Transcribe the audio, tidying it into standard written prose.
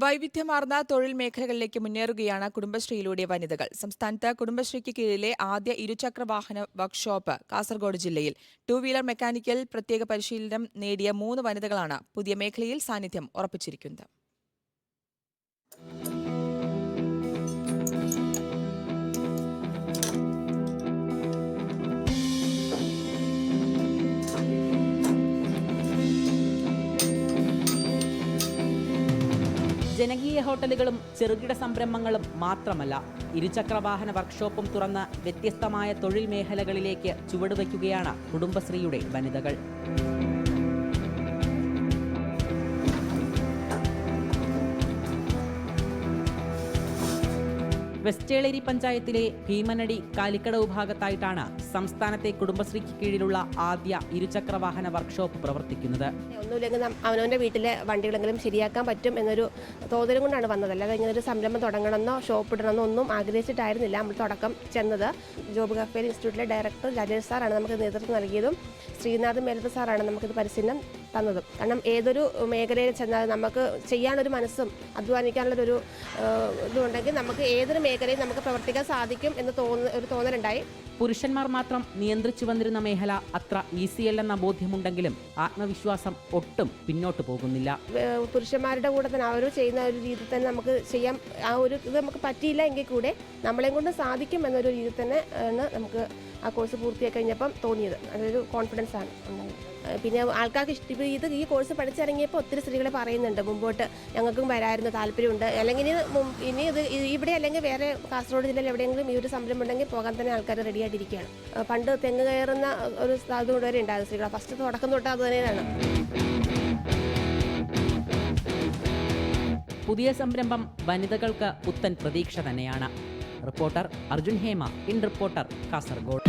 വൈവിധ്യമാർന്ന തൊഴിൽ മേഖലകളിലേക്ക് മുന്നേറുകയാണ് കുടുംബശ്രീയിലൂടെ വനിതകൾ. സംസ്ഥാനത്ത് കുടുംബശ്രീക്ക് കീഴിലെ ആദ്യ ഇരുചക്ര വാഹന വർക്ക്ഷോപ്പ് കാസർഗോഡ് ജില്ലയിൽ. ടൂ വീലർ മെക്കാനിക്കൽ പ്രത്യേക പരിശീലനം നേടിയ 3 വനിതകളാണ് പുതിയ മേഖലയിൽ സാന്നിധ്യം ഉറപ്പിച്ചിരിക്കുന്നത്. ജനകീയ ഹോട്ടലുകളും ചെറുകിട സംരംഭങ്ങളും മാത്രമല്ല, ഇരുചക്രവാഹന വർക്ക്ഷോപ്പും തുറന്ന് വ്യത്യസ്തമായ തൊഴിൽ മേഖലകളിലേക്ക് ചുവടുവയ്ക്കുകയാണ് കുടുംബശ്രീയുടെ വനിതകൾ. വെസ്റ്റേളേരി പഞ്ചായത്തിലെ ഭീമനടി കാലിക്കടവ് ഭാഗത്തായിട്ടാണ് സംസ്ഥാനത്തെ കുടുംബശ്രീക്ക് കീഴിലുള്ള ആദ്യ ഇരുചക്രവാഹന വർക്ക്ഷോപ്പ് പ്രവർത്തിക്കുന്നത്. ഒന്നുമില്ലെങ്കിൽ അവനവൻ്റെ വീട്ടിലെ വണ്ടികളെങ്കിലും ശരിയാക്കാൻ പറ്റും എന്നൊരു തോന്നലും കൊണ്ടാണ് വന്നത്. അല്ലാതെ ഇങ്ങനെ ഒരു സംരംഭം തുടങ്ങണമെന്നോ ഷോപ്പ് ഇടണമെന്നോ ഒന്നും ആഗ്രഹിച്ചിട്ടായിരുന്നില്ല നമ്മൾ തുടക്കം ചെന്നത്. ജോബ് കഫേർ ഇൻസ്റ്റിറ്റ്യൂട്ടിലെ ഡയറക്ടർ രാജേഷ് സാറാണ് നമുക്ക് നേതൃത്വം നൽകിയതും ശ്രീനാഥ് മേലത്ത് സാറാണ് നമുക്കിത് പരിശീലനം തന്നതും. കാരണം ഏതൊരു മേഖലയിൽ ചെന്നാൽ നമുക്ക് ചെയ്യാനൊരു മനസ്സും അധ്വാനിക്കാനുള്ളൊരു ഇതുണ്ടെങ്കിൽ നമുക്ക് ഏതൊരു മേഖലയിൽ നമുക്ക് പ്രവർത്തിക്കാൻ സാധിക്കും എന്ന് ഒരു തോന്നലുണ്ടായി. പുരുഷന്മാർ മാത്രം നിയന്ത്രിച്ചു വന്നിരുന്ന മേഖല അത്ര ഈസിയല്ലെന്ന ബോധ്യമുണ്ടെങ്കിലും ആത്മവിശ്വാസം ഒട്ടും പിന്നോട്ട് പോകുന്നില്ല. പുരുഷന്മാരുടെ കൂടെ തന്നെ അവർ ചെയ്യുന്ന ഒരു രീതിയിൽ തന്നെ നമുക്ക് ചെയ്യാം. ആ ഒരു ഇത് നമുക്ക് പറ്റിയില്ല എങ്കിൽ കൂടെ നമ്മളെ കൊണ്ട് സാധിക്കും എന്നൊരു രീതിയിൽ തന്നെ ആണ് നമുക്ക് ആ കോഴ്സ് പൂർത്തിയാക്കി കഴിഞ്ഞപ്പം തോന്നിയത്. അതൊരു കോൺഫിഡൻസ് ആണ് ഉണ്ടായത്. പിന്നെ ആൾക്കാർക്ക് ഈ കോഴ്സ് പഠിച്ചിറങ്ങിയപ്പോൾ ഒത്തിരി സ്ത്രീകളെ പറയുന്നുണ്ട് മുമ്പോട്ട് ഞങ്ങൾക്കും വരായിരുന്നു, താല്പര്യമുണ്ട്, അല്ലെങ്കിൽ ഇനി ഇത് ഇവിടെ അല്ലെങ്കിൽ വേറെ കാസർഗോഡ് ജില്ലയിൽ എവിടെയെങ്കിലും ഈ ഒരു സംരംഭം ഉണ്ടെങ്കിൽ പോകാൻ തന്നെ ആൾക്കാർ റെഡി ആയിട്ടിരിക്കുകയാണ്. പണ്ട് തെങ്ങ് കയറുന്ന ഒരു സാധ്യത വരെ ഉണ്ടായിരുന്നു സ്ത്രീകൾ. ഫസ്റ്റ് തുടക്കം തൊട്ട് അത് തന്നെയാണ്. പുതിയ സംരംഭം വനിതകൾക്ക് പുത്തൻ പ്രതീക്ഷ തന്നെയാണ്. Reporter Arjun Hema, in reporter, Kasaragod.